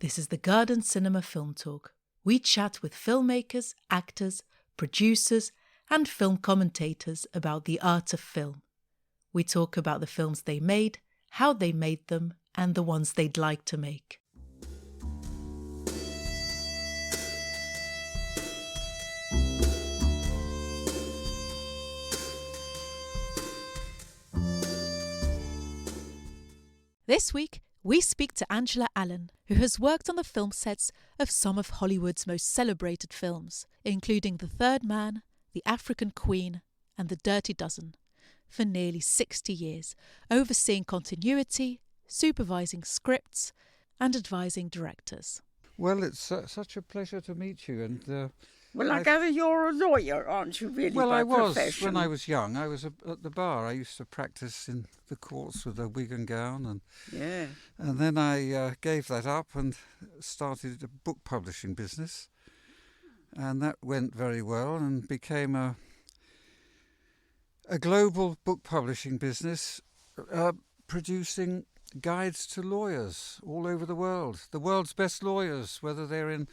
This is the Garden Cinema Film Talk. We chat with filmmakers, actors, producers, and film commentators about the art of film. We talk about the films they made, how they made them, and the ones they'd like to make. This week, we speak to Angela Allen, who has worked on the film sets of some of Hollywood's most celebrated films, including The Third Man, The African Queen, and The Dirty Dozen, for nearly 60 years, overseeing continuity, supervising scripts, and advising directors. Well, it's such a pleasure to meet you. And I gather you're a lawyer, aren't you, really, by profession? I was when I was young. I was at the bar. I used to practice in the courts with a wig and gown. And then I gave that up and started a book publishing business. And that went very well and became a global book publishing business, producing guides to lawyers all over the world's best lawyers, whether they're in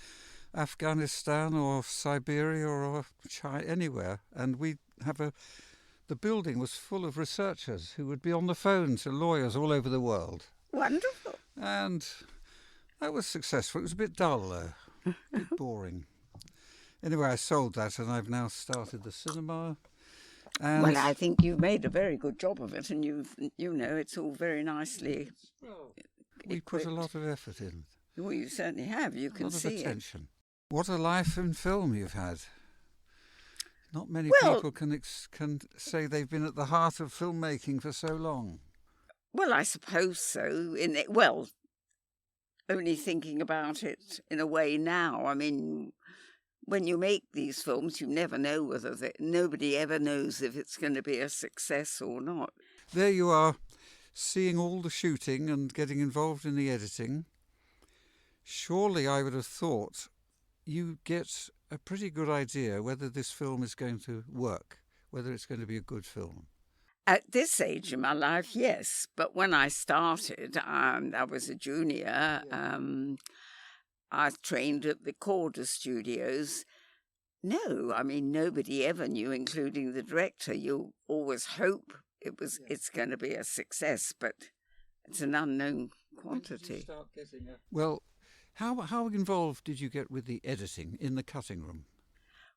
Afghanistan or Siberia or China, anywhere. And the building was full of researchers who would be on the phone to lawyers all over the world. Wonderful. And that was successful. It was a bit dull, though, a bit boring. Anyway, I sold that, and I've now started the cinema. And well, I think you've made a very good job of it, and it's all very nicely we put a lot of effort in. Well, you certainly have. You can see it. A lot of attention. What a life in film you've had. Not many people can say they've been at the heart of filmmaking for so long. Well, I suppose so. Only thinking about it in a way now. I mean, when you make these films, you never know nobody ever knows if it's going to be a success or not. There you are, seeing all the shooting and getting involved in the editing. Surely I would have thought you get a pretty good idea whether this film is going to work, whether it's going to be a good film. At this age in my life, yes. But when I started, I was a junior. I trained at the Corder Studios. No, I mean, nobody ever knew, including the director. You always hope it's going to be a success, but it's an unknown quantity. Well, how involved did you get with the editing in the cutting room?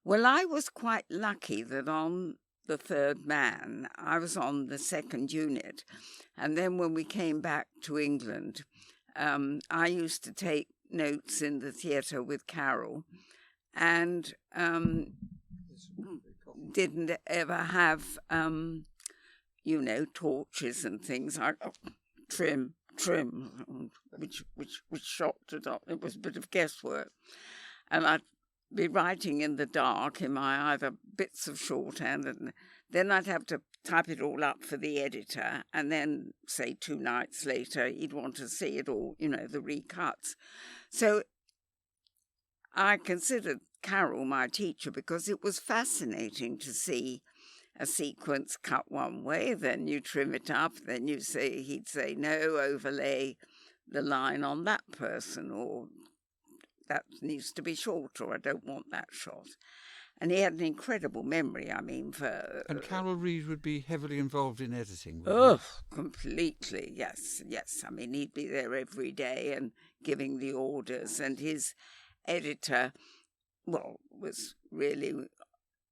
Well, I was quite lucky that on The Third Man, I was on the second unit. And then when we came back to England, I used to take notes in the theatre with Carol and didn't ever have, torches and things. Trim, which shot it up. It was a bit of guesswork. And I'd be writing in the dark in my either bits of shorthand, and then I'd have to type it all up for the editor, and then, say, 2 nights later, he'd want to see it all, the recuts. So I considered Carol my teacher because it was fascinating to see a sequence cut one way, then you trim it up, then he'd say, no, overlay the line on that person, or that needs to be short, or I don't want that shot. And he had an incredible memory, for... And Carol Reed would be heavily involved in editing, completely, yes. I mean, he'd be there every day and giving the orders, and his editor, was really...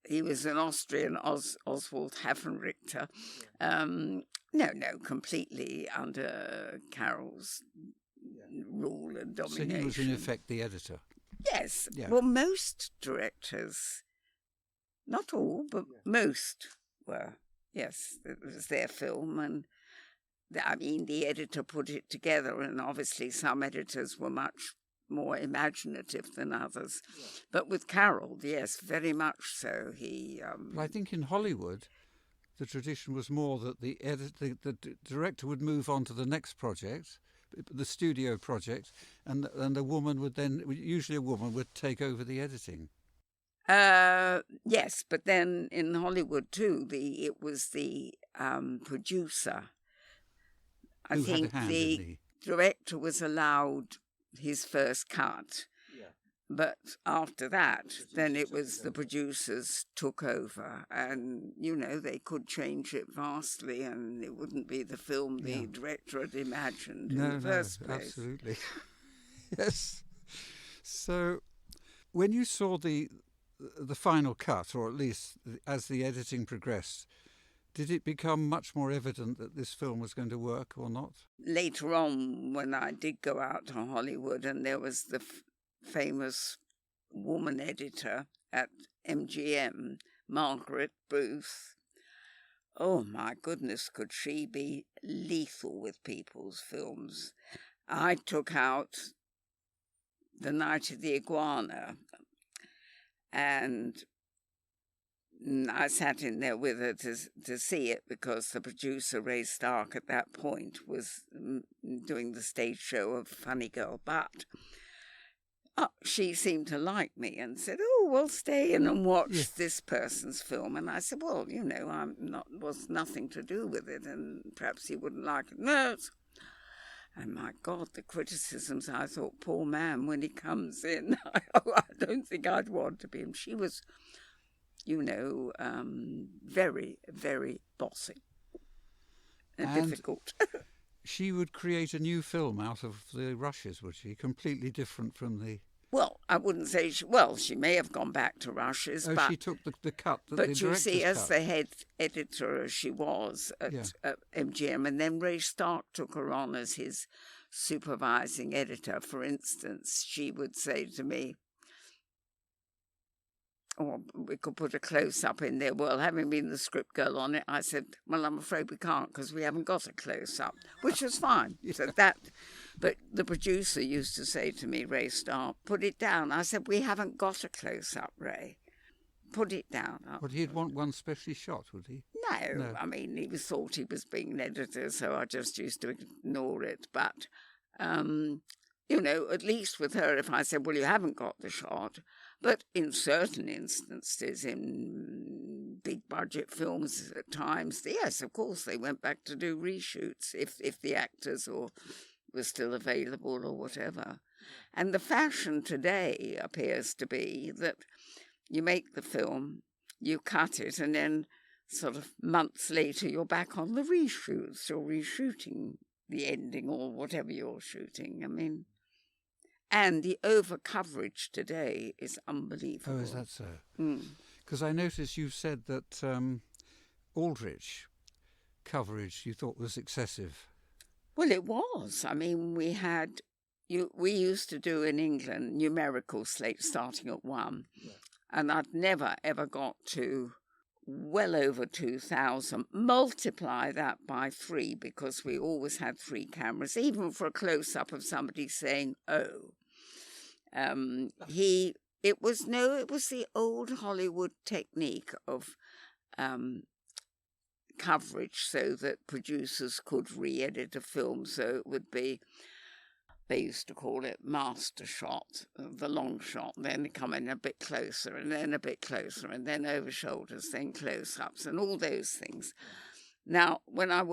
He was an Austrian, Oswald Hafenrichter. Completely under Carol's rule and domination. So he was, in effect, the editor? Yes. Yeah. Well, most directors, not all, but most were. Yes, it was their film. And, the editor put it together, and obviously some editors were much more imaginative than others. Yeah. But with Carol, yes, very much so. I think in Hollywood, the tradition was more that the director would move on to the next project, the studio project, and a woman would then, usually a woman, would take over the editing. Yes, but then in Hollywood too, it was the producer. I think the director was allowed his first cut. But after that, then it was the producers took over, and, they could change it vastly, and it wouldn't be the film the director had imagined in the first place. Absolutely. Yes. So when you saw the final cut, or at least as the editing progressed, did it become much more evident that this film was going to work or not? Later on, when I did go out to Hollywood, and there was the famous woman editor at MGM, Margaret Booth. Oh my goodness, could she be lethal with people's films. I took out The Night of the Iguana, and I sat in there with her to see it, because the producer, Ray Stark, at that point was doing the stage show of Funny Girl, but she seemed to like me and said, "Oh, we'll stay in and watch this person's film." And I said, "Well, was nothing to do with it, and perhaps he wouldn't like it." No. And my God, the criticisms, I thought, poor man, when he comes in, I don't think I'd want to be him. She was, very, very bossy and difficult. She would create a new film out of the rushes, would she? Completely different from the... Well, I wouldn't say... she may have gone back to rushes, but... she took the cut that the director's cut. But you see, as the head editor, as she was at MGM, and then Ray Stark took her on as his supervising editor, for instance, she would say to me, or we could put a close-up in there. Well, having been the script girl on it, I said, "Well, I'm afraid we can't, because we haven't got a close-up," which was fine. So but the producer used to say to me, Ray Stark, "Put it down." I said, "We haven't got a close-up, Ray. Put it down." But he'd want one specially shot, would he? No. I mean, thought he was being an editor, so I just used to ignore it. But, at least with her, if I said, "Well, you haven't got the shot," but in certain instances, in big budget films at times, yes, of course, they went back to do reshoots if the actors were still available or whatever. And the fashion today appears to be that you make the film, you cut it, and then sort of months later you're back on the reshoots or reshooting the ending or whatever you're shooting. I mean... And the overcoverage today is unbelievable. Oh, is that so? Because I noticed you said that Aldrich coverage you thought was excessive. Well, it was. I mean, we used to do in England numerical slates starting at 1. Yeah. And I'd never, ever got to well over 2,000. Multiply that by 3, because we always had 3 cameras, even for a close-up of somebody saying, "Oh." It was the old Hollywood technique of coverage, so that producers could re-edit a film, so it would be, they used to call it master shot, the long shot, then they come in a bit closer, and then a bit closer, and then over shoulders, then close-ups, and all those things. Now, when I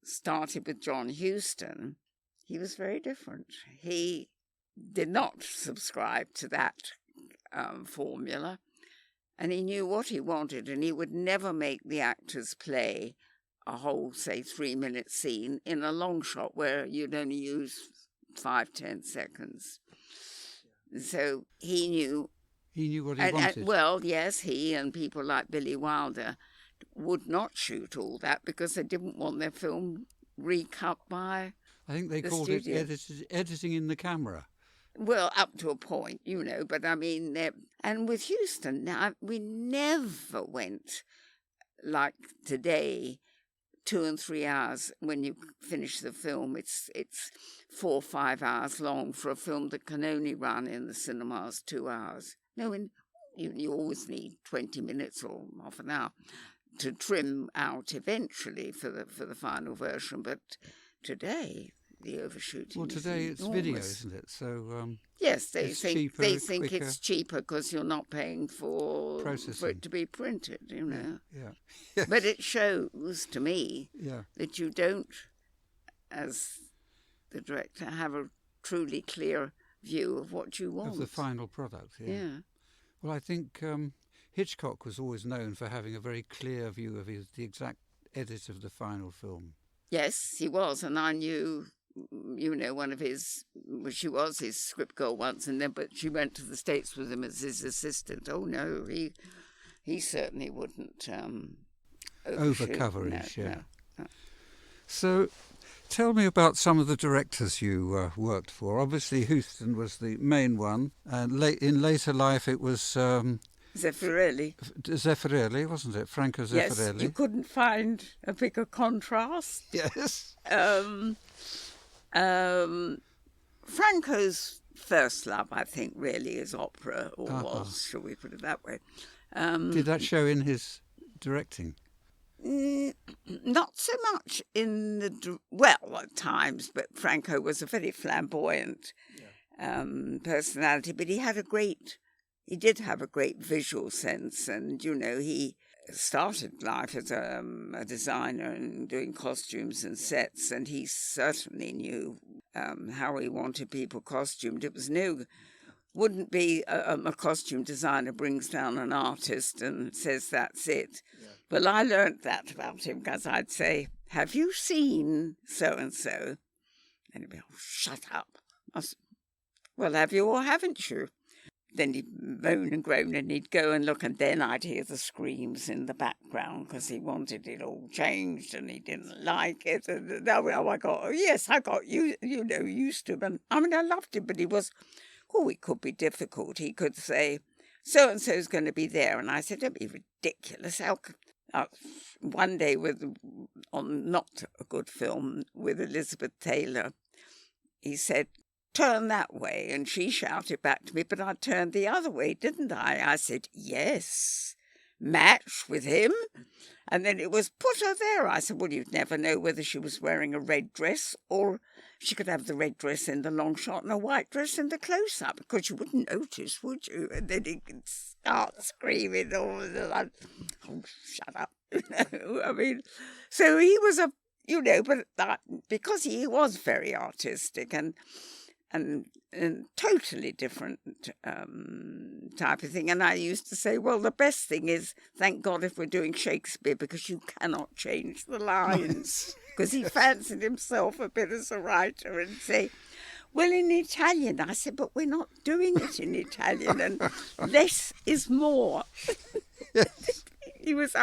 started with John Huston, he was very different. He did not subscribe to that formula, and he knew what he wanted, and he would never make the actors play a whole, say, 3-minute scene in a long shot where you'd only use 5-10 seconds. So he knew what he wanted. Well, yes, he and people like Billy Wilder would not shoot all that, because they didn't want their film recut by I think they called it editing in the camera. Well, up to a point, but I mean, and with Huston, we never went like today, 2 and 3 hours when you finish the film. It's 4 or 5 hours long for a film that can only run in the cinemas 2 hours. No, you always need 20 minutes or half an hour to trim out eventually for the final version. But today, the overshooting. Well, today it's video, isn't it? So yes, they think it's cheaper because you're not paying for it to be printed. Yeah. But it shows to me that you don't, as the director, have a truly clear view of what you want. Of the final product, Yeah. Well, I think Hitchcock was always known for having a very clear view of the exact edit of the final film. Yes, he was, and I knew, one of his. Well, she was his script girl once, but she went to the States with him as his assistant. Oh no, he certainly wouldn't Overcoverage, no, yeah. no. So, tell me about some of the directors you worked for. Obviously, Huston was the main one, and in later life it was Zefirelli. Zefirelli, wasn't it? Franco Zefirelli. Yes, you couldn't find a bigger contrast. Yes. Franco's first love, I think, really is opera, or was, shall we put it that way. Did that show in his directing? Not so much in the at times, but Franco was a very flamboyant personality. But he did have a great visual sense, and he started life as a designer and doing costumes and sets, and he certainly knew how he wanted people costumed. It was new. Wouldn't be a costume designer brings down an artist and says that's it. Yeah. Well, I learnt that about him because I'd say, have you seen so-and-so? And he'd be, oh, shut up. I said, well, have you or haven't you? Then he'd moan and groan and he'd go and look, and then I'd hear the screams in the background because he wanted it all changed and he didn't like it. And I got used to him. And I loved him, but he was... Oh, it could be difficult. He could say, so-and-so's going to be there. And I said, don't be ridiculous. One day on not a good film with Elizabeth Taylor, he said, turn that way. And she shouted back to me, but I turned the other way, didn't I? I said, yes. Match with him. And then it was, put her there. I said, well, you'd never know whether she was wearing a red dress or she could have the red dress in the long shot and a white dress in the close-up, because you wouldn't notice, would you? And then he could start screaming all the time. Oh, shut up. I mean, so he was but because he was very artistic and totally different type of thing. And I used to say, well, the best thing is, thank God if we're doing Shakespeare, because you cannot change the lines. Because he fancied himself a bit as a writer and say, well, in Italian. I said, but we're not doing it in Italian, and less is more. Yes. He was,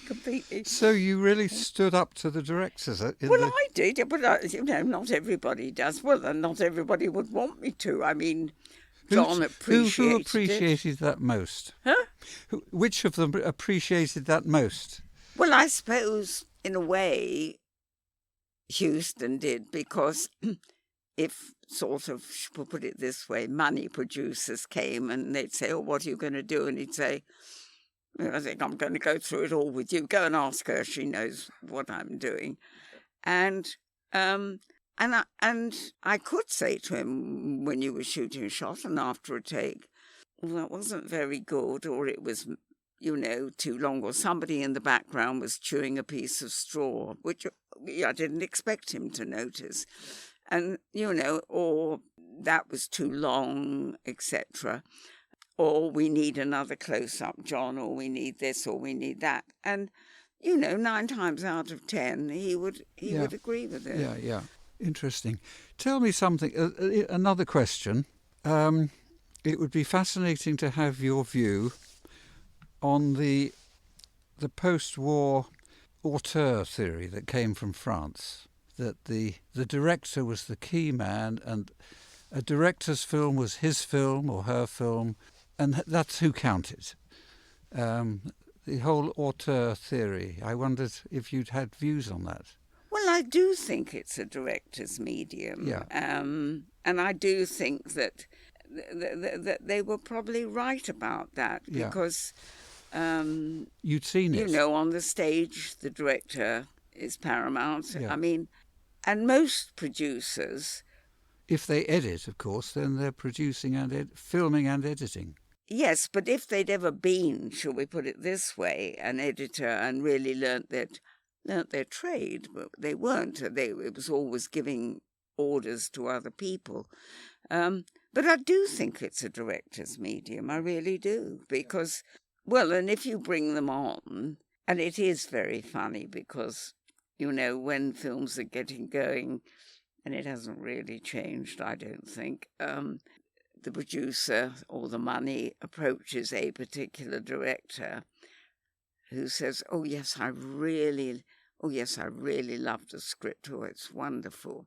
completely. So you really stood up to the directors? I did, but not everybody does. Well, and not everybody would want me to. I mean, John appreciated Who appreciated that most? Huh? Which of them appreciated that most? Well, I suppose, in a way, Huston did, because if sort of, we'll put it this way, money producers came and they'd say, oh, what are you going to do? And he'd say, I think I'm going to go through it all with you. Go and ask her. She knows what I'm doing. And I could say to him when you were shooting a shot and after a take, well, that wasn't very good, or it was, too long, or somebody in the background was chewing a piece of straw, which I didn't expect him to notice. And, or that was too long, etc. Or we need another close-up, John, or we need this, or we need that. And, 9 times out of 10, he would agree with it. Yeah. Interesting. Tell me something, another question. It would be fascinating to have your view on the post-war auteur theory that came from France, that the director was the key man, and a director's film was his film or her film, and that's who counted. The whole auteur theory, I wondered if you'd had views on that. Well, I do think it's a director's medium. Yeah. And I do think that they were probably right about that, because... you'd seen it. On the stage, the director is paramount. Yeah. And most producers... If they edit, of course, then they're producing and filming and editing. Yes, but if they'd ever been, shall we put it this way, an editor and really learnt their trade, but they weren't. It was always giving orders to other people. But I do think it's a director's medium. I really do. Because, well, and if you bring them on, and it is very funny because, when films are getting going, and it hasn't really changed, I don't think, the producer or the money approaches a particular director who says, oh yes, I really love the script. Oh, it's wonderful.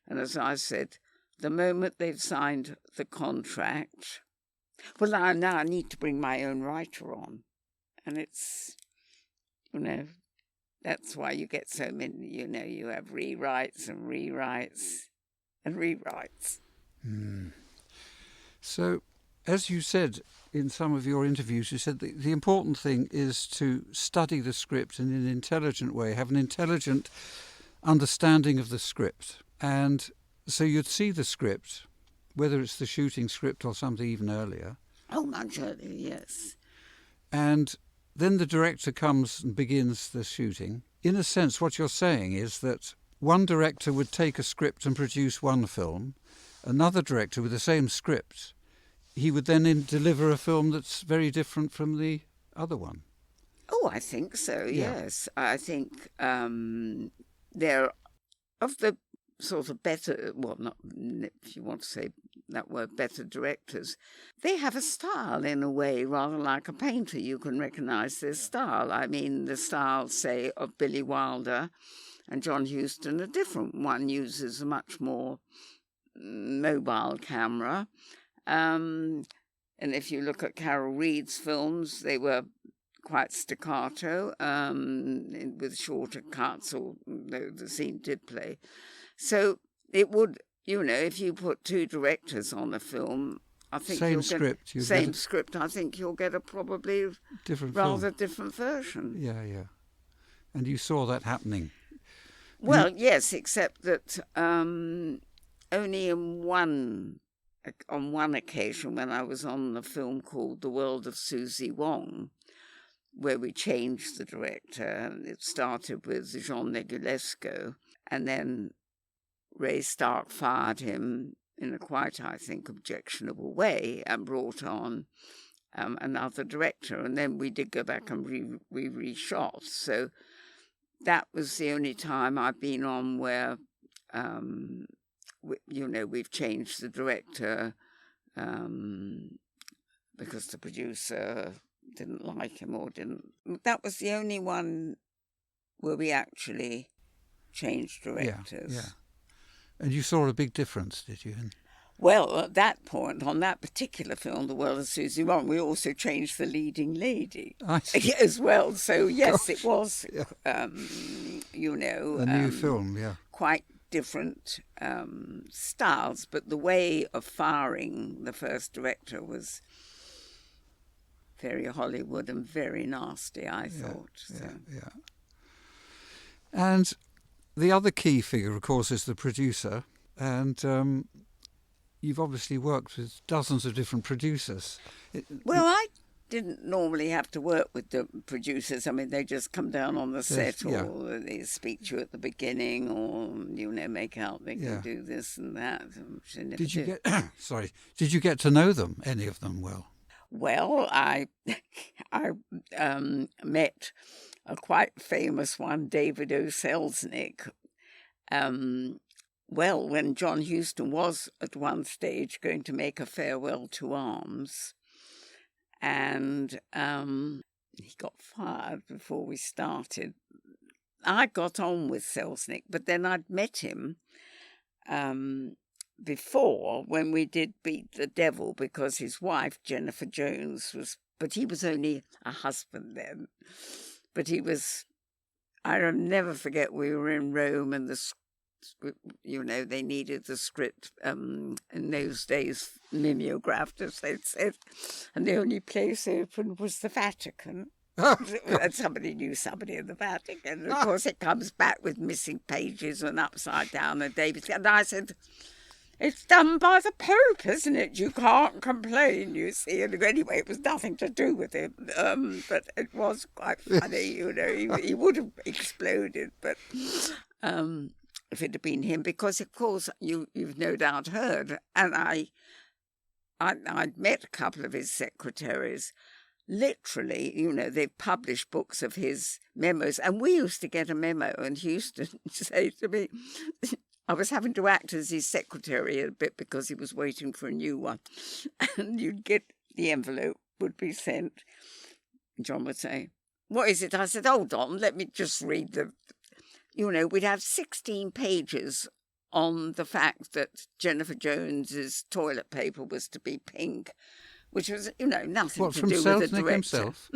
And as I said, the moment they've signed the contract, well, now I need to bring my own writer on. And it's, that's why you get so many, you have rewrites and rewrites and rewrites. Mm. So, as you said in some of your interviews, you said the important thing is to study the script in an intelligent way, have an intelligent understanding of the script. And so you'd see the script, whether it's the shooting script or something even earlier. Oh, much earlier, yes. And then the director comes and begins the shooting. In a sense, what you're saying is that one director would take a script and produce one film. Another director with the same script, he would then deliver a film that's very different from the other one. Oh, I think so, yes. I think they're of the sort of better, well, not if you want to say that word, better directors, they have a style in a way, rather like a painter. You can recognise their style. I mean, the style, say, of Billy Wilder and John Huston, a different one uses a much more mobile camera. And if you look at Carol Reed's films, they were quite staccato, with shorter cuts, although the scene did play. So it would, if you put two directors on a film, I think same script, I think you'll get a probably different different version. Yeah. And you saw that happening. Well, yes, except that only on one occasion when I was on the film called The World of Susie Wong, where we changed the director, and it started with Jean Negulesco, and then Ray Stark fired him in a quite, I think, objectionable way and brought on another director. And then we did go back and we reshot. So that was the only time I've been on where, we've changed the director because the producer didn't like him or didn't. That was the only one where we actually changed directors. Yeah. And you saw a big difference, did you? Well, at that point, on that particular film, The World of Susie Wong, we also changed the leading lady as well. So, yes, It was, a new film, yeah. Quite different styles, but the way of firing the first director was very Hollywood and very nasty, I thought. Yeah. And the other key figure, of course, is the producer. And you've obviously worked with dozens of different producers. Well, I didn't normally have to work with the producers. I mean, they just come down on the set or they speak to you at the beginning or, make out they can do this and that. Did you get to know them, any of them, well? Well, I met a quite famous one, David O. Selznick. When John Huston was at one stage going to make a Farewell to Arms, and he got fired before we started. I got on with Selznick, but then I'd met him before when we did Beat the Devil, because his wife, Jennifer Jones, but he was only a husband then. But he was, I'll never forget, we were in Rome and they needed the script in those days, mimeographed, as they'd said, and the only place open was the Vatican. And somebody knew somebody in the Vatican. And of course, it comes back with missing pages and upside down. And I said, it's done by the Pope, isn't it? You can't complain, you see. And anyway, it was nothing to do with him. But it was quite funny, he would have exploded. But if it had been him, because of course you've no doubt heard, and I'd met a couple of his secretaries. Literally, they've published books of his memos, and we used to get a memo, and Huston say to me, I was having to act as his secretary a bit because he was waiting for a new one, and you'd get the envelope would be sent. John would say, "What is it?" I said, "Hold on, let me just read the." We'd have 16 pages on the fact that Jennifer Jones's toilet paper was to be pink, which was, nothing to do with the director. Himself?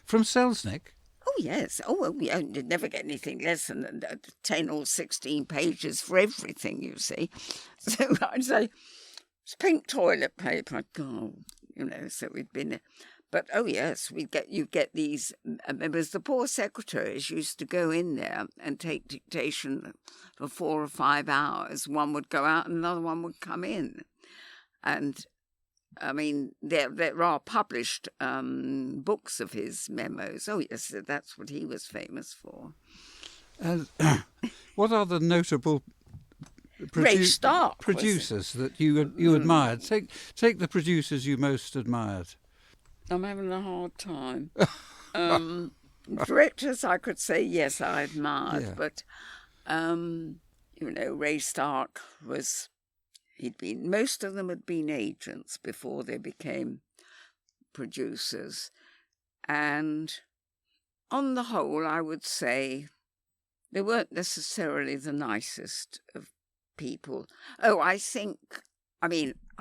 From Selznick? Oh, yes. Oh, well, you'd never get anything less than 10 or 16 pages for everything, you see. So I'd say, it's pink toilet paper. I'd go, so we'd been... But, oh, yes, you get these members. The poor secretaries used to go in there and take dictation for 4 or 5 hours. One would go out and another one would come in. And, I mean, there are published books of his memos. Oh, yes, that's what he was famous for. And what are the notable producers that you admired? Take the producers you most admired. I'm having a hard time. Directors, I could say, yes, I admired. But, Ray Stark most of them had been agents before they became producers. And on the whole, I would say they weren't necessarily the nicest of people. Oh, I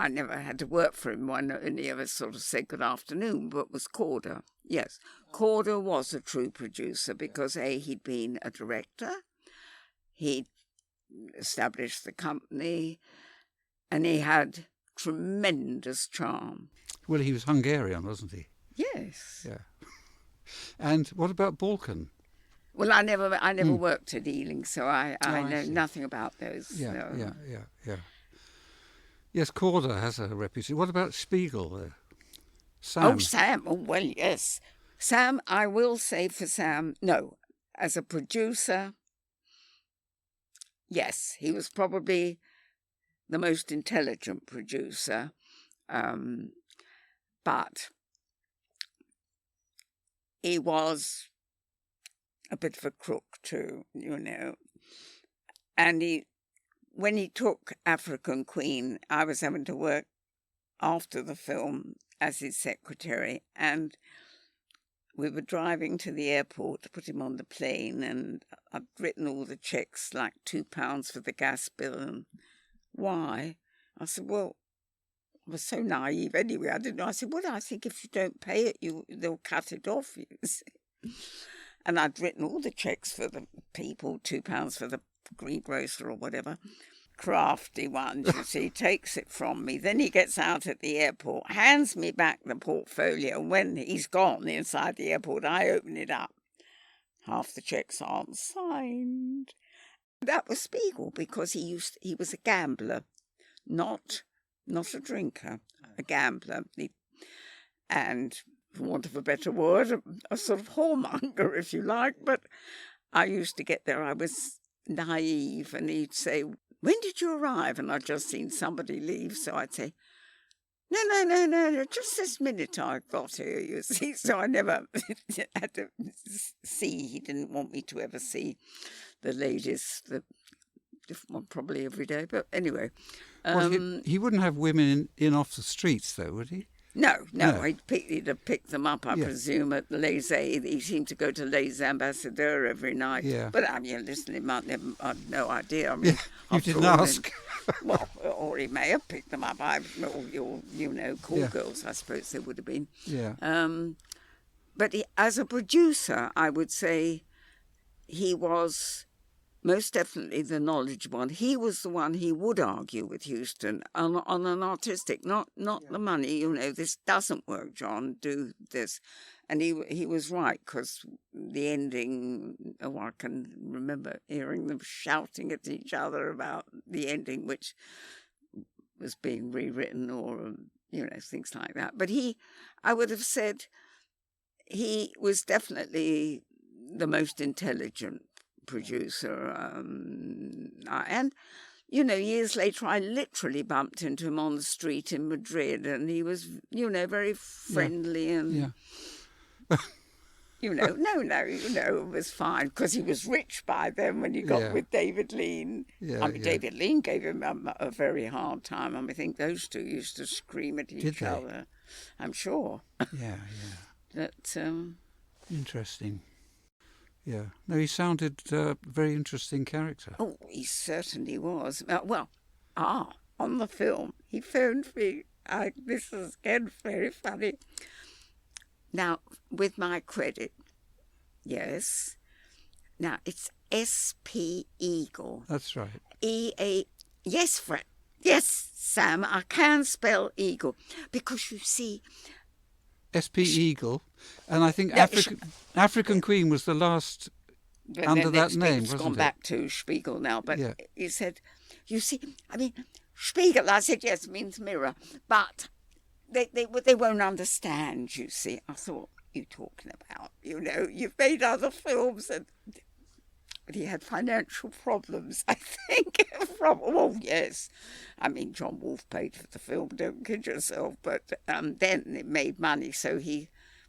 never had to work for him. One only ever sort of said good afternoon, but was Corder. Yes, Corder was a true producer because, he'd been a director, he'd established the company, and he had tremendous charm. Well, he was Hungarian, wasn't he? Yes. Yeah. And what about Balkan? Well, I never worked at Ealing, so I know nothing about those. Yeah. Yes, Corder has a reputation. What about Spiegel? Sam? Oh, Sam. Oh, well, yes. Sam, I will say for Sam, no. As a producer, yes, he was probably the most intelligent producer. But he was a bit of a crook too, And when he took African Queen, I was having to work after the film as his secretary, and we were driving to the airport to put him on the plane, and I'd written all the checks, like £2 for the gas bill. And why? I said, well, I was so naive anyway. I didn't know. I said, well, I think if you don't pay it, they'll cut it off, you see. And I'd written all the checks for the people, £2 for the greengrocer or whatever. Crafty one, you see, takes it from me. Then he gets out at the airport, hands me back the portfolio. When he's gone inside the airport, I open it up. Half the checks aren't signed. That was Spiegel because he was a gambler, not a drinker, a gambler. And for want of a better word, a sort of whoremonger, if you like. But I used to get there. I was naive, and he'd say, when did you arrive? And I'd just seen somebody leave, so I'd say, no, just this minute I got here, you see. So I never had to see. He didn't want me to ever see the ladies, the different one probably every day. But anyway. He wouldn't have women in off the streets, though, would he? No. He'd have picked them up, I presume, at Les. He seemed to go to Les Ambassadeurs every night. Yeah. But listen, I'd no idea. You didn't ask. Well, or he may have picked them up. Call girls, I suppose they would have been. Yeah. But as a producer, I would say he was most definitely the knowledgeable one. He was the one he would argue with Huston on an artistic, not the money. This doesn't work, John. Do this, and he was right because the ending. Oh, I can remember hearing them shouting at each other about the ending, which was being rewritten, or things like that. But I would have said, he was definitely the most intelligent producer. And, years later, I literally bumped into him on the street in Madrid, and he was, very friendly and... Yeah. it was fine, because he was rich by then when he got with David Lean. David Lean gave him a very hard time. I think those two used to scream at each other. I'm sure. Yeah. That, interesting. Yeah. No, he sounded a very interesting character. Oh, he certainly was. On the film, he phoned me. This is, again, very funny. Now, with my credit, yes. Now, it's S.P. Eagle. That's right. E-A... Yes, Fred. Yes, Sam, I can spell Eagle. Because, you see... S.P. Eagle. And I think African Queen was the last under that name, wasn't it? It's gone back to Spiegel now. But he said, you see, Spiegel, I said, yes, means mirror. But... They won't understand, you see. I thought, you talking about, you've made other films. But he had financial problems, I think. Yes. John Wolfe paid for the film, don't kid yourself. But then it made money. So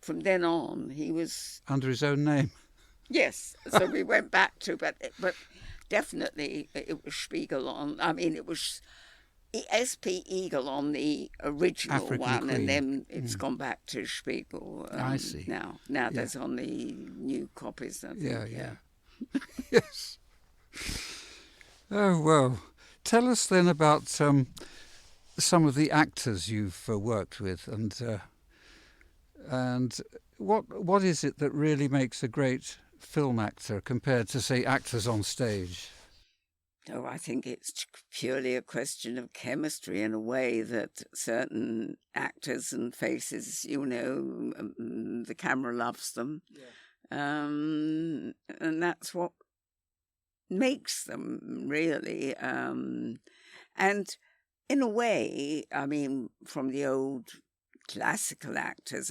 from then on, he was... Under his own name. Yes. So we went back to, but definitely it was Spiegel on. It was... S.P. Eagle on the original African one, Queen. and then it's gone back to Spiegel. I see. Now there's on the new copies. I think, Yeah. Yes. Oh, well. Tell us then about some of the actors you've worked with, and what is it that really makes a great film actor compared to, say, actors on stage? Oh, I think it's purely a question of chemistry in a way, that certain actors and faces, the camera loves them. Yeah. And that's what makes them, really. And in a way, from the old classical actors,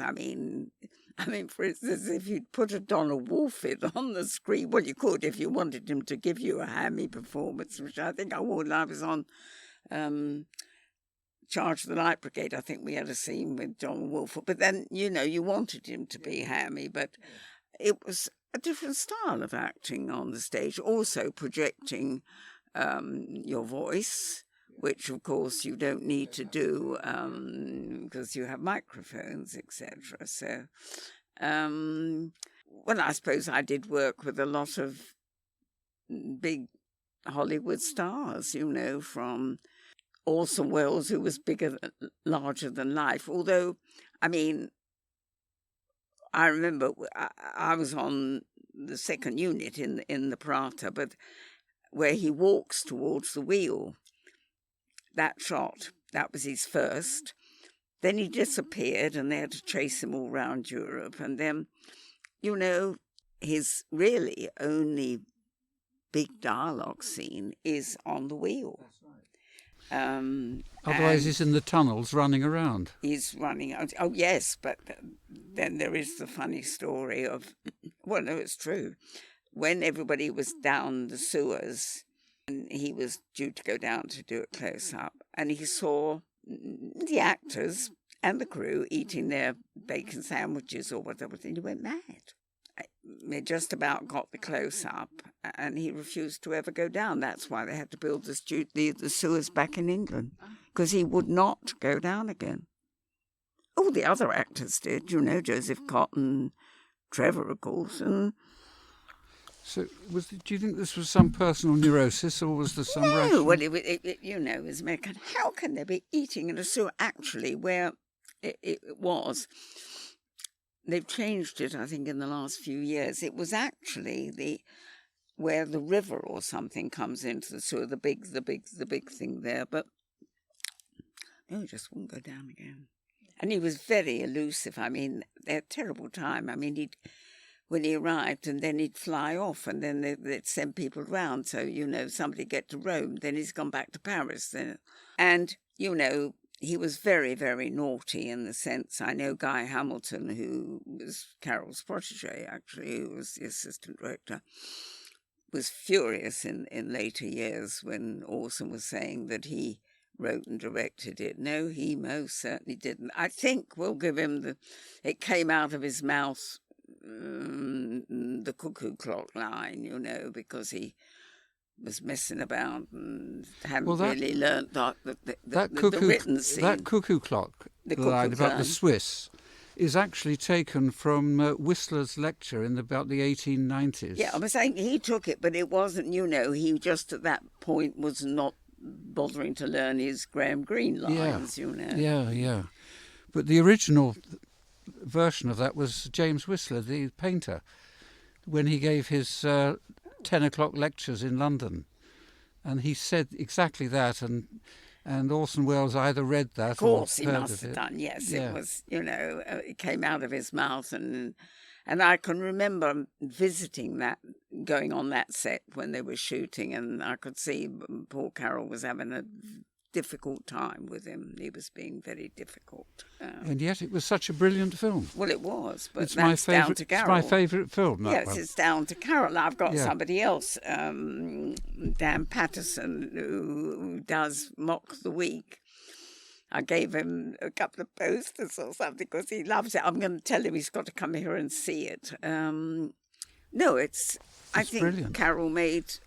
for instance, if you'd put a Donald Wolfe on the screen, well, you could if you wanted him to give you a hammy performance, which I think I would. I was on Charge of the Light Brigade. I think we had a scene with Donald Wolfe. But then, you wanted him to be hammy, but it was a different style of acting on the stage, also projecting your voice, which, of course, you don't need to do because you have microphones, etc. So, I suppose I did work with a lot of big Hollywood stars, from Orson Welles, who was larger than life. Although, I remember I was on the second unit in the Prata, but where he walks towards the wheel. That shot, that was his first. Then he disappeared and they had to chase him all around Europe. And then, his really only big dialogue scene is on the wheel. Otherwise he's in the tunnels running around. He's running out. Oh, yes, but then there is the funny story of, well, no, it's true. When everybody was down the sewers, and he was due to go down to do a close-up, and he saw the actors and the crew eating their bacon sandwiches or whatever, and he went mad. They just about got the close-up, and he refused to ever go down. That's why they had to build the sewers back in England, because he would not go down again. All the other actors did, Joseph Cotton, Trevor, of course, and... So, do you think this was some personal neurosis, or was there some rational... No, well, it was American. How can they be eating in a sewer? Actually, where it was, they've changed it, I think, in the last few years. It was actually where the river or something comes into the sewer, the big thing there. But no, he just wouldn't go down again. And he was very elusive. They had a terrible time. When he arrived, and then he'd fly off, and then they'd send people round. So, somebody get to Rome, then he's gone back to Paris. Then. And, he was very, very naughty in the sense, I know Guy Hamilton, who was Carol's protege, actually, who was the assistant director. was furious in later years when Orson was saying that he wrote and directed it. No, he most certainly didn't. I think we'll give him it came out of his mouth, the cuckoo clock line, you know, because he was messing about and hadn't really learnt the written scene. That cuckoo clock line about the Swiss is actually taken from Whistler's lecture in about the 1890s. Yeah, I was saying he took it, but it wasn't, you know, he just at that point was not bothering to learn his Graham Greene lines, you know. Yeah. But the original version of that was James Whistler, the painter, when he gave his 10 o'clock lectures in London. And he said exactly that, and Orson Welles either read that or heard of it. Of course, he must have done, yes. Yeah. It was, you know, it came out of his mouth. And I can remember visiting that, going on that set when they were shooting, and I could see poor Carroll was having a difficult time with him. He was being very difficult. And yet it was such a brilliant film. Well, it was, but that's down to Carroll. It's my favourite film, that one. It's down to Carroll. I've got somebody else, Dan Patterson, who does Mock the Week. I gave him a couple of posters or something because he loves it. I'm going to tell him he's got to come here and see it. I think brilliant.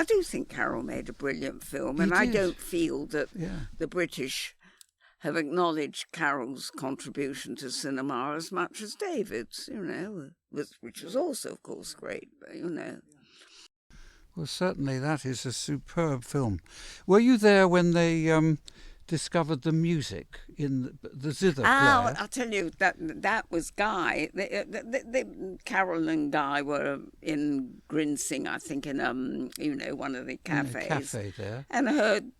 I do think Carroll made a brilliant film, and I don't feel that the British have acknowledged Carroll's contribution to cinema as much as David's, you know, which was also, of course, great, but, you know. Well, certainly that is a superb film. Were you there when they discovered the music in the zither player? I'll tell you, that was Guy. Carol and Guy were in Grinsing, I think, in one of the cafes. In a cafe there. And heard,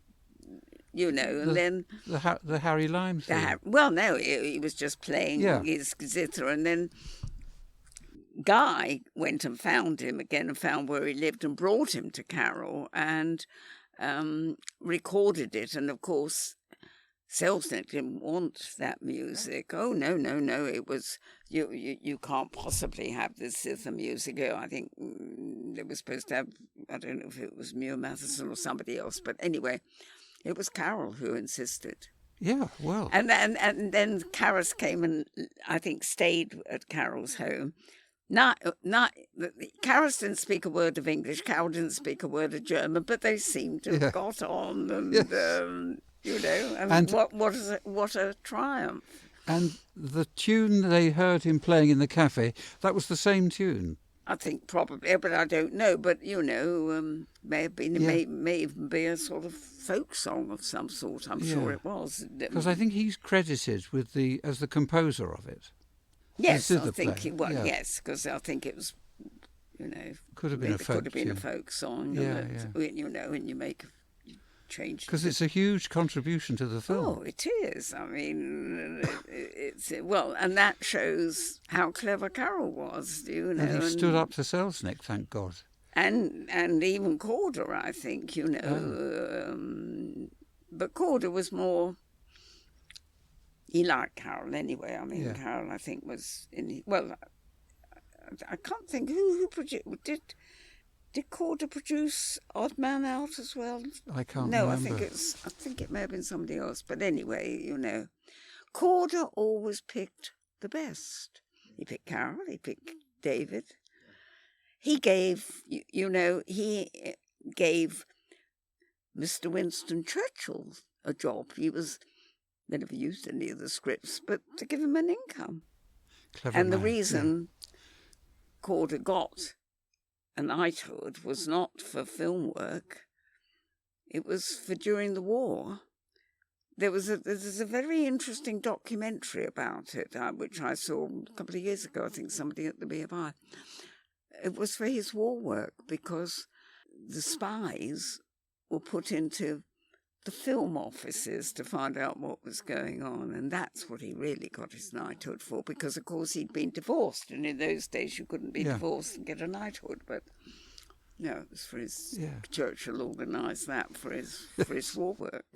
you know, and then the Harry Lime thing. He was just playing his zither, and then Guy went and found him again and found where he lived and brought him to Carol and recorded it. And of course, Selznick didn't want that music. Oh, no. It was, you can't possibly have this zither music. I think they were supposed to have, I don't know if it was Muir Matheson or somebody else, but anyway, it was Carol who insisted. Yeah, well. And then Carus came and I think stayed at Carol's home. Carus didn't speak a word of English. Carol didn't speak a word of German, but they seemed to have got on, and you know, and what a triumph! And the tune they heard him playing in the cafe, that was the same tune. I think probably, but I don't know. But you know, may have been, may even be a sort of folk song of some sort. I'm sure it was, because I think he's credited with as the composer of it. Yes, I think yes, because I think it was, you know, could have been a folk song. You know, and you change because it's a huge contribution to the film. Oh, it is. I mean, it's and that shows how clever Carroll was. You know, and he stood up to Selznick, thank God. And even Corder, I think, you know, but Corder was more. He liked Carroll anyway. I mean, Carroll, I think, was in. Well, I can't think who produced. Did Corder produce Odd Man Out as well? I can't remember. No, I think it may have been somebody else. But anyway, you know, Corder always picked the best. He picked Carroll. He picked David. He gave, he gave Mr. Winston Churchill a job. They never used any of the scripts, but to give him an income. Clever and man. The reason Corder got a knighthood was not for film work. It was for during the war. There's a very interesting documentary about it, which I saw a couple of years ago, I think somebody at the BFI. It was for his war work because the spies were put into the film offices to find out what was going on, and that's what he really got his knighthood for, because of course he'd been divorced, and in those days you couldn't be divorced and get a knighthood, but no, it was for his Churchill organised that for his war work.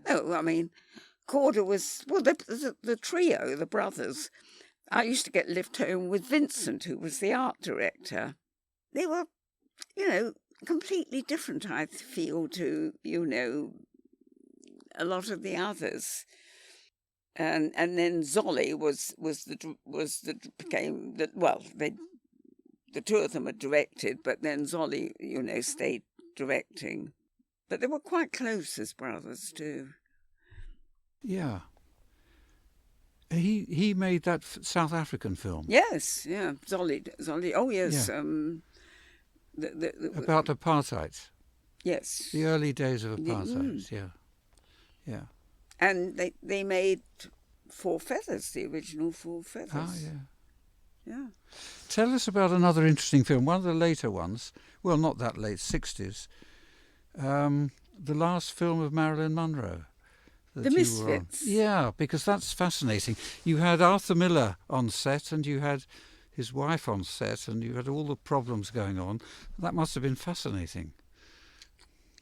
No, I mean, Corder was the trio, the brothers. I used to get lift home with Vincent, who was the art director, they were, completely different, I feel, to, a lot of the others. And then Zolly the two of them are directed, but then Zolly, stayed directing. But they were quite close as brothers too. Yeah. He made that South African film. Yes, yeah, Zolly. Oh yes, Yeah. About apartheid. Yes, The early days of apartheid. Yeah. And they made Four Feathers, the original Four Feathers. Ah, yeah. Yeah. Tell us about another interesting film, one of the later ones. Well, not that late, 60s. The last film of Marilyn Monroe. The Misfits. Yeah, because that's fascinating. You had Arthur Miller on set, and you had his wife on set, and you had all the problems going on. That must have been fascinating.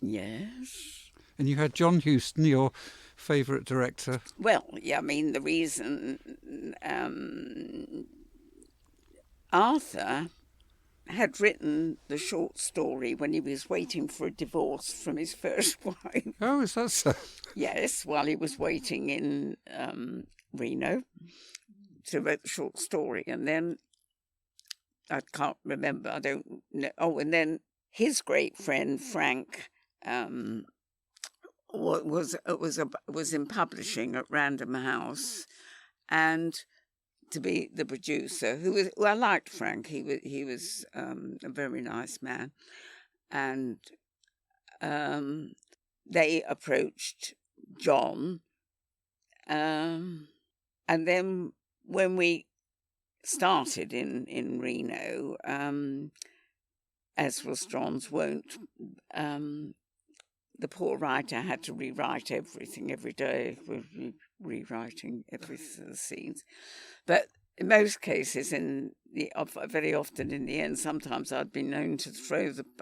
Yes. And you had John Huston, your favourite director. Well, yeah, I mean, the reason Arthur had written the short story when he was waiting for a divorce from his first wife. Oh, is that so? Yes, while he was waiting in Reno. So wrote the short story, and then I can't remember. I don't know. Oh, and then his great friend Frank was in publishing at Random House, and to be the producer, who I liked Frank. He was a very nice man, and they approached John, and then when we started in Reno, as was John's wont, the poor writer had to rewrite everything every day, rewriting every the scenes. But in most cases, very often in the end, sometimes I'd been known to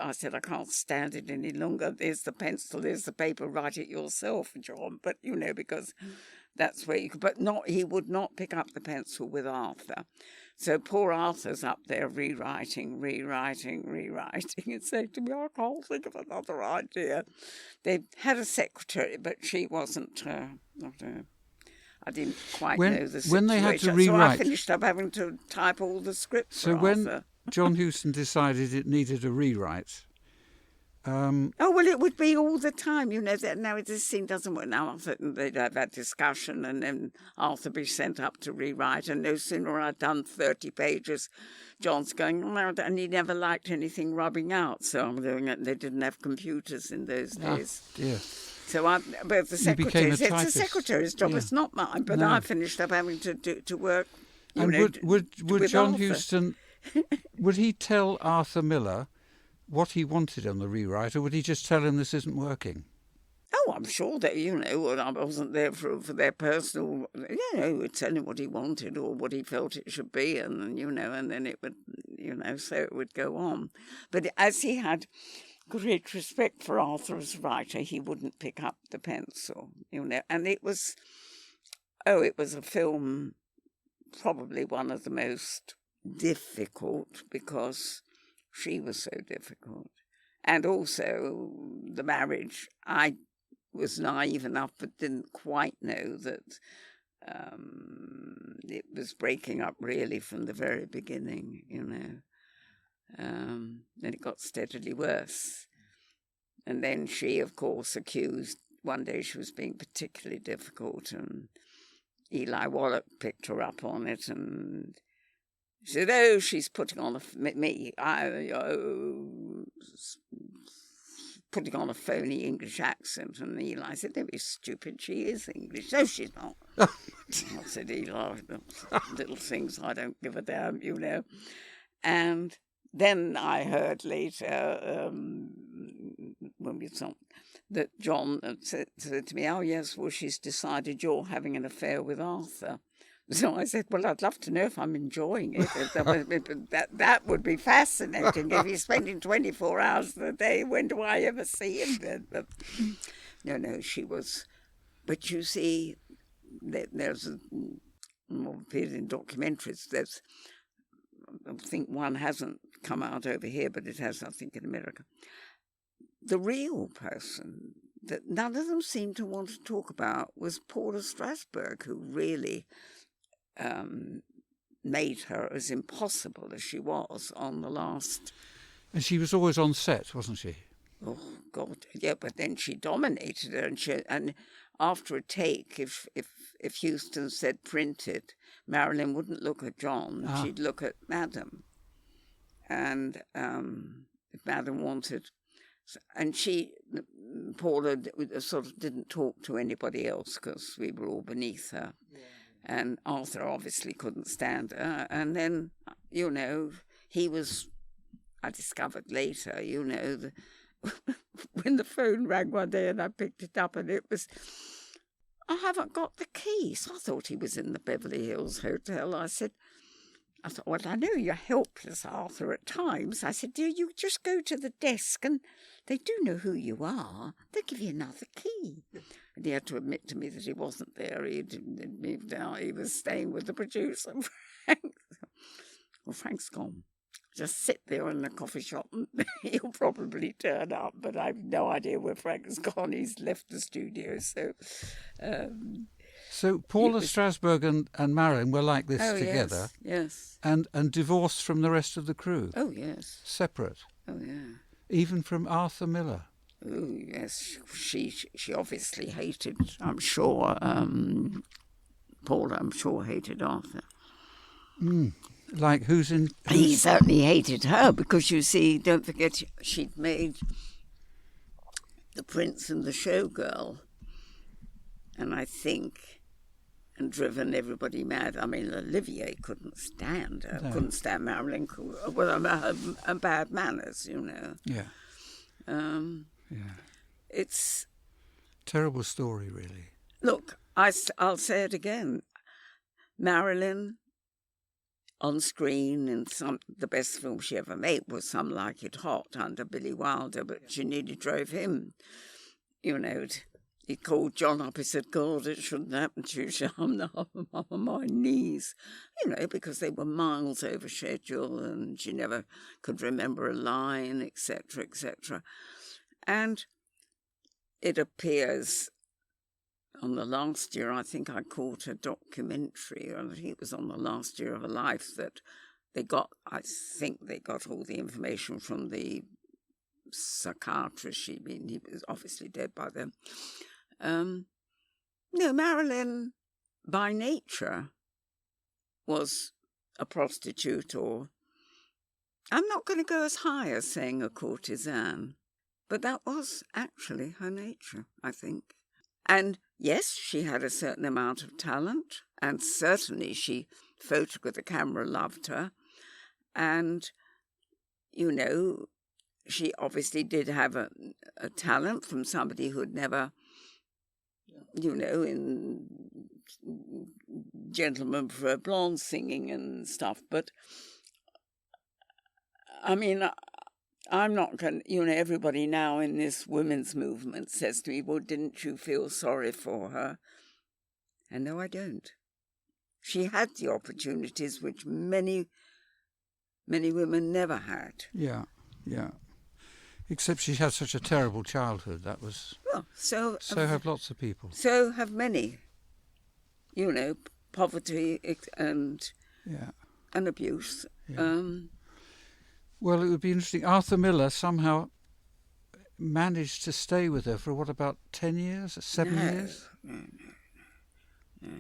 I said, I can't stand it any longer. There's the pencil, there's the paper, write it yourself, John. But, because that's where you could, but he would not pick up the pencil with Arthur. So poor Arthur's up there rewriting, and saying to me, I can't think of another idea. They had a secretary, but she wasn't, I didn't quite know the situation. When they had to rewrite, so I finished up having to type all the scripts for Arthur. So when John Huston decided it needed a rewrite... well, it would be all the time, that now this scene doesn't work. Now Arthur, they'd have that discussion, and then Arthur be sent up to rewrite, and no sooner I'd done 30 pages, John's going, no, and he never liked anything rubbing out, so I'm doing it, and they didn't have computers in those days. Dear. So but the secretary's, it's the secretary's job, yeah. It's not mine, but I finished up having to work, would John Arthur. Huston, would he tell Arthur Miller what he wanted on the rewrite, or would he just tell him this isn't working? Oh, I'm sure that, I wasn't there for their personal, he would tell him what he wanted or what he felt it should be, and, and then it would, so it would go on. But as he had great respect for Arthur as a writer, he wouldn't pick up the pencil, and it was a film, probably one of the most difficult, because she was so difficult. And also the marriage, I was naive enough but didn't quite know that it was breaking up really from the very beginning, and it got steadily worse. And then she, of course, accused, one day she was being particularly difficult, and Eli Wallach picked her up on it, and she said, oh, she's putting on putting on a phony English accent. And Eli said, don't be stupid, she is English. No, she's not. I said, Eli, little things, I don't give a damn, And then I heard later, when we saw that John said to me, oh, yes, well, she's decided you're having an affair with Arthur. So I said, well, I'd love to know if I'm enjoying it. That would be fascinating. If he's spending 24 hours a day, when do I ever see him? But no, she was. But you see, there's appeared in documentaries. I think one hasn't come out over here, but it has, I think, in America. The real person that none of them seemed to want to talk about was Paula Strasberg, who really made her as impossible as she was on the last. And she was always on set, wasn't she? Oh God, yeah. But then she dominated her, and after a take, if Huston said print it, Marilyn wouldn't look at John; she'd look at Madam, and if Madam wanted, and Paula sort of didn't talk to anybody else because we were all beneath her. Yeah. And Arthur obviously couldn't stand her. And then, he was, I discovered later, when the phone rang one day and I picked it up and it was, I haven't got the keys. I thought he was in the Beverly Hills Hotel. I thought, well, I know you're helpless, Arthur, at times. I said, dear, you just go to the desk and they do know who you are. They'll give you another key. And he had to admit to me that he wasn't there. He'd moved out. He was staying with the producer, Frank. Well, Frank's gone. Just sit there in the coffee shop and he'll probably turn up. But I've no idea where Frank's gone. He's left the studio. So Paula Strasberg and Marilyn were like this together? Yes. And divorced from the rest of the crew? Oh, yes. Separate? Oh, yeah. Even from Arthur Miller? Oh, yes. She obviously hated, I'm sure, Paula, I'm sure, hated Arthur. Like who's in... He certainly hated her because, you see, don't forget, she'd made The Prince and the Showgirl. And I think... and driven everybody mad. I mean, Olivier couldn't stand her, couldn't stand Marilyn, her bad manners, Yeah. It's... terrible story, really. Look, I'll say it again. Marilyn, on screen, in the best film she ever made was Some Like It Hot under Billy Wilder, but she nearly drove him, He called John up. He said, God, it shouldn't happen to you. I'm on my knees. Because they were miles over schedule and she never could remember a line, etc., etc. And it appears on the last year, I think I caught a documentary, or I think it was on the last year of her life, that I think they got all the information from the psychiatrist. He was obviously dead by then. Marilyn, by nature, was a prostitute, or I'm not going to go as high as saying a courtesan, but that was actually her nature, I think. And yes, she had a certain amount of talent, and certainly folk with the camera loved her. And, she obviously did have a talent from somebody who'd never... in Gentlemen Prefer Blondes singing and stuff. But, I mean, I'm not going to, everybody now in this women's movement says to me, well, didn't you feel sorry for her? And no, I don't. She had the opportunities which many, many women never had. Yeah. Except she had such a terrible childhood. That was... Well, so have lots of people. So have many. Poverty and abuse. Yeah. Well, it would be interesting. Arthur Miller somehow managed to stay with her for, about 10 years? 7 years? No.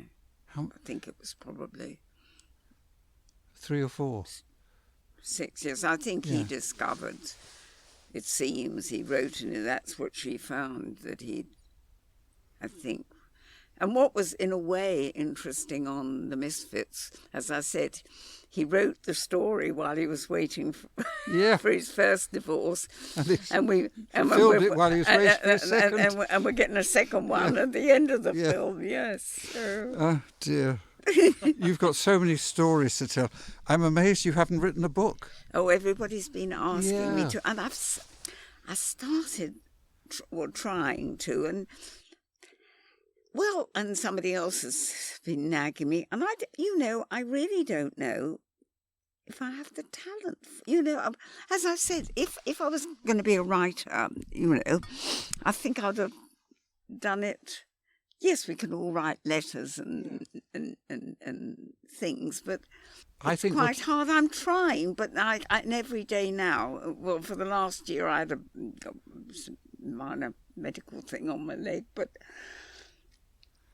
I think it was probably... 3 or 4? 6 years. I think he discovered... It seems he wrote in it, that's what she found, that I think. And what was, in a way, interesting on The Misfits, as I said, he wrote the story while he was waiting for his first divorce. And we filmed it while he was waiting for a second. And we're getting a second one at the end of the film, yes. So. Oh, dear. You've got so many stories to tell. I'm amazed you haven't written a book. Oh, everybody's been asking me to, and I started trying to, and and somebody else has been nagging me, and I really don't know if I have the talent. As I said, if I was going to be a writer, I think I'd have done it. Yes, we can all write letters and things, but it's quite hard. I'm trying, but and every day now, well, for the last year I had a minor medical thing on my leg, but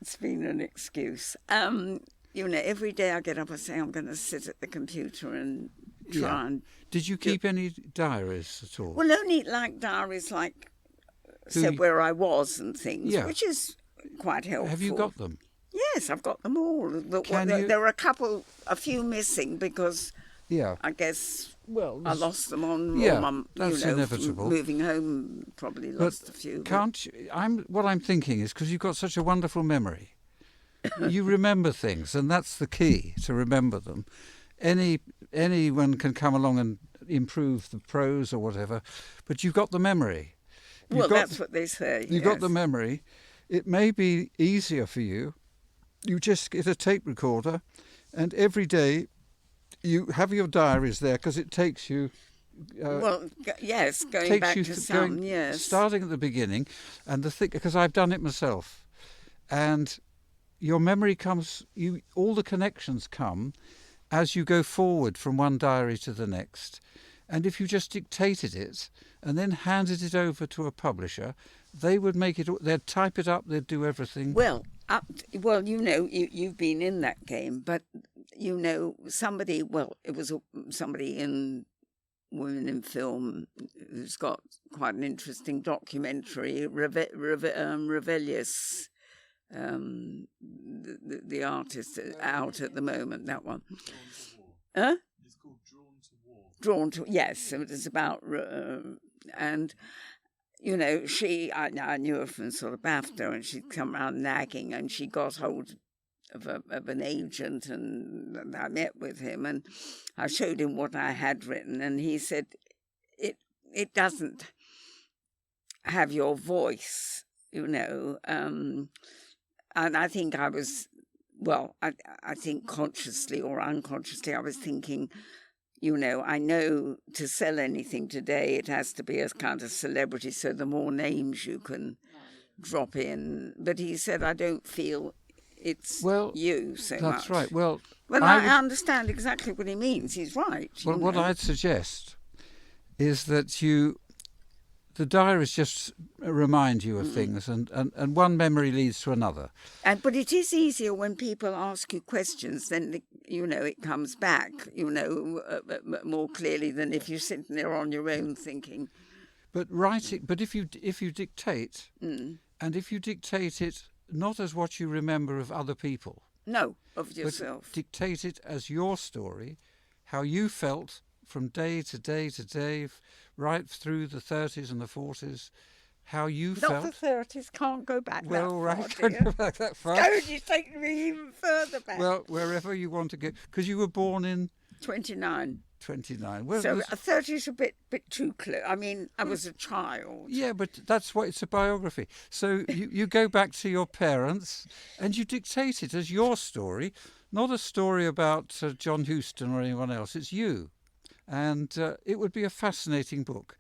it's been an excuse. Every day I get up and say I'm going to sit at the computer and try and... Did you keep any diaries at all? Well, only like diaries said where I was and things, which is quite helpful. Have you got them? Yes, I've got them all. There are a few missing because I guess I lost them on that's inevitable. Moving home, probably lost a few. What I'm thinking is, because you've got such a wonderful memory, you remember things, and that's the key, to remember them. Anyone can come along and improve the prose or whatever, but you've got the memory. That's what they say. You've got the memory. It may be easier for you. You just get a tape recorder, and every day you have your diaries there, because it takes you... going back to some, yes. Starting at the beginning, and because I've done it myself, and your memory comes... all the connections come as you go forward from one diary to the next. And if you just dictated it and then handed it over to a publisher, they would make it... They'd type it up, they'd do everything. You've been in that game, but, somebody in Women in Film who's got quite an interesting documentary, Rebellious, the artist out at the moment, that one. Huh? It's called Drawn to War. Yes, it is about... and... I knew her from sort of BAFTA, and she'd come around nagging, and she got hold of an agent, and I met with him, and I showed him what I had written, and he said, it doesn't have your voice, and I think I was, I think consciously or unconsciously I was thinking, I know to sell anything today, it has to be a kind of celebrity, so the more names you can drop in. But he said, I don't feel it's you so much. That's right. Well, I understand exactly what he means. He's right. Well, what I'd suggest is that the diaries just remind you of things, and one memory leads to another. But it is easier when people ask you questions, then it comes back, more clearly than if you're sitting there on your own thinking. But writing, if you dictate, and if you dictate it not as what you remember of other people, no, of yourself, but dictate it as your story, how you felt from day to day to day, right through the 30s and the 40s, how you felt. Not the 30s, can't go back that far, can't go back that far. Don't you take me even further back? Well, wherever you want to go, because you were born in... 29. 29. Well, so 30 is a bit too close. I mean, I was a child. Yeah, but that's what it's a biography. So you go back to your parents and you dictate it as your story, not a story about John Huston or anyone else. It's you. And it would be a fascinating book.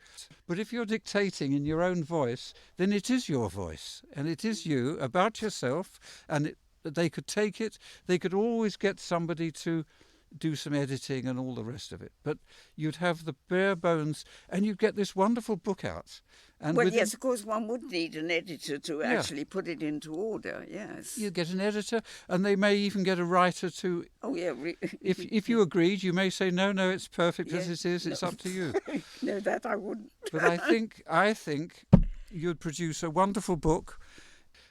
But if you're dictating in your own voice, then it is your voice, and it is you, about yourself, and they could take it. They could always get somebody to do some editing and all the rest of it. But you'd have the bare bones, and you'd get this wonderful book out. And yes, of course, one would need an editor to actually put it into order, yes. You get an editor, and they may even get a writer to... Oh, yeah. If you agreed, you may say, no, it's perfect as it is, it's up to you. No, that I wouldn't. But I think you'd produce a wonderful book,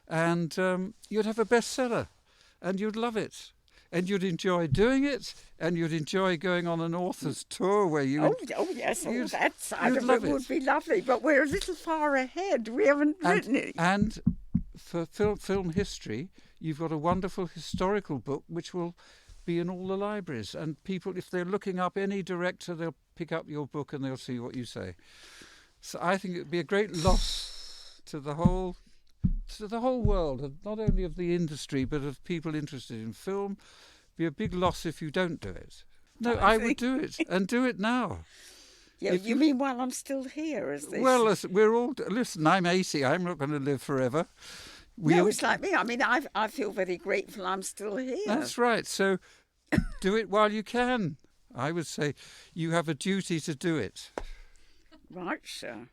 and you'd have a bestseller, and you'd love it. And you'd enjoy doing it, and you'd enjoy going on an author's tour where you... Oh yes, all that side of it would be lovely, but we're a little far ahead. We haven't written it. And for film history, you've got a wonderful historical book which will be in all the libraries. And people, if they're looking up any director, they'll pick up your book and they'll see what you say. So I think it would be a great loss to the whole world, not only of the industry, but of people interested in film. Be a big loss if you don't do it. No, I would do it, and do it now. Yeah, you mean while I'm still here? As they Well, say? we're all... Listen, I'm 80. I'm not going to live forever. No, it's like me. I mean, I feel very grateful I'm still here. That's right. So do it while you can. I would say you have a duty to do it. Right, sir.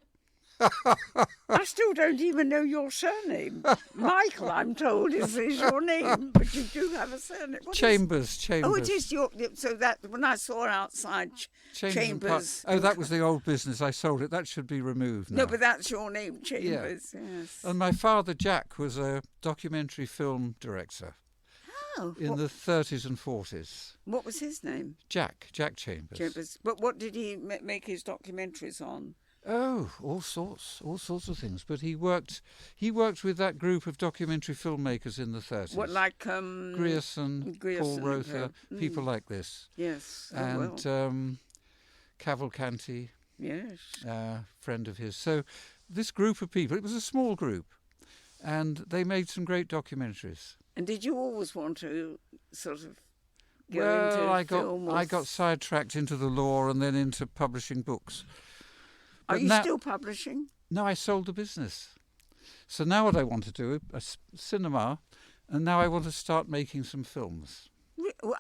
I still don't even know your surname. Michael, I'm told, is your name, but you do have a surname. Chambers. Oh, it is your... So that when I saw outside Chambers... Oh, that was the old business. I sold it. That should be removed now. No, but that's your name, Chambers, yes. And my father, Jack, was a documentary film director in the 30s and 40s. What was his name? Jack Chambers. But what did he make his documentaries on? Oh, all sorts of things. But he worked with that group of documentary filmmakers in the 30s. What, like Grierson, Paul Rother, people like this. Yes, and Cavalcanti, yes, friend of his. So this group of people, it was a small group, and they made some great documentaries. And did you always want to sort of go into film? I got sidetracked into the law and then into publishing books. Are you still publishing? No, I sold the business. So now what I want to do, a cinema, and now I want to start making some films.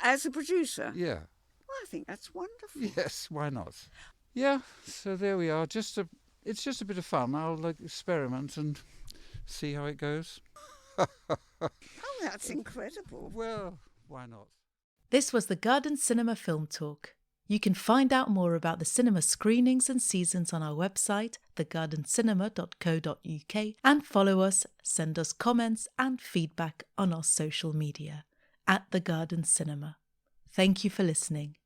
As a producer? Yeah. Well, I think that's wonderful. Yes, why not? Yeah, so there we are. It's just a bit of fun. I'll experiment and see how it goes. Oh, that's incredible. Well, why not? This was the Garden Cinema Film Talk. You can find out more about the cinema screenings and seasons on our website, thegardencinema.co.uk, and follow us, send us comments and feedback on our social media, @The Garden Cinema. Thank you for listening.